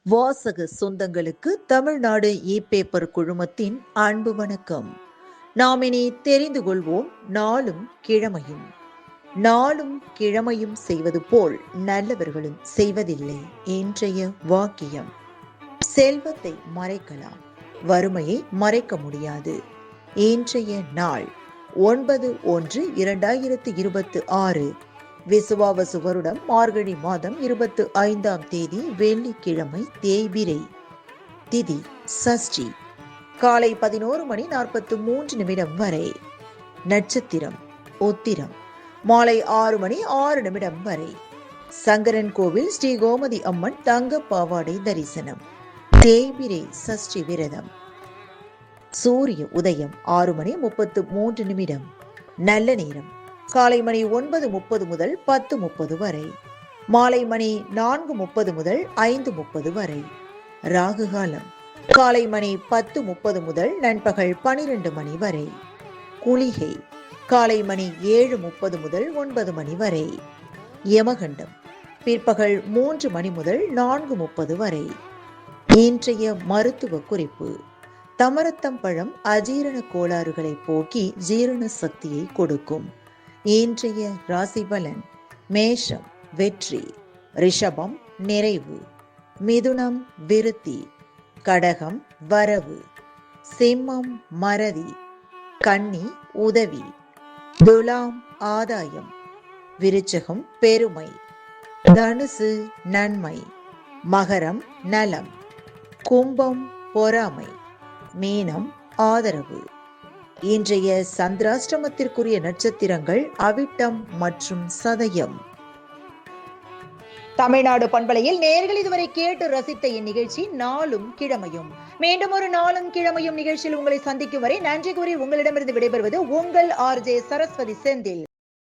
வாசக சொந்தங்களுக்கு தமிழ்நாடு இ-பேப்பர் குழுமத்தின் அன்பு வணக்கம். நாம் இனி தெரிந்து கொள்வோம் நாளும் கிழமையும். நாளும் கிழமையும் செய்வது போல் நல்லவர்களும் செய்வதில்லை இன்றைய வாக்கியம். செல்வத்தை மறைக்கலாம், வறுமையை மறைக்க முடியாது. இன்றைய நாள் 9/1/2026 விசுவாவசு வருடம் மார்கழி மாதம் 25ஆம் தேதி வெள்ளிக்கிழமை, தேய்பிறை, திதி சஷ்டி, காலை 11:43 வரை. நட்சத்திரம் உத்திரம், மாலை 6:06 வரை. சங்கரன் கோவில் ஸ்ரீ கோமதி அம்மன் தங்க பாவாடை தரிசனம். தேய்பிறை சஷ்டி விரதம். சூரிய உதயம் 6:33. நல்ல நேரம் காலை மணி 9:30 முதல் 10:30 வரை. மாலை மணி 4:30 முதல் 5:30 வரை. ராகு காலம் காலை மணி 10:30 முதல் நண்பகல் 12 மணி வரை. குளிகை காலை மணி 7:30 முதல் 9 மணி வரை. யமகண்டம் பிற்பகல் 3 மணி முதல் 4:30 வரை. இன்றைய மருத்துவ குறிப்பு. தமரத்தம் பழம் அஜீரண கோளாறுகளை போக்கி ஜீரண சக்தியை கொடுக்கும். இன்றைய ராசி பலன். மேஷம் வெற்றி, ரிஷபம் நிறைவு, மிதுனம் விருத்தி, கடகம் வரவு, சிம்மம் மறதி, கன்னி உதவி, துலாம் ஆதாயம், விருச்சகம் பெருமை, தனுசு நன்மை, மகரம் நலம், கும்பம் பொறாமை, மீனம் ஆதரவு. இன்றைய சந்திராஷ்டமத்திற்குரிய நட்சத்திரங்கள் அவிட்டம் மற்றும் சதயம். தமிழ்நாடு பண்பலையில் நேயர்கள் இதுவரை கேட்டு ரசித்த இந்நிகழ்ச்சி நாளும் கிழமையும். மீண்டும் ஒரு நாளும் கிழமையும் நிகழ்ச்சியில் உங்களை சந்திக்கும் வரை நன்றி கூறி உங்களிடமிருந்து விடைபெறுவது உங்கள் RJ சரஸ்வதி செந்தில்.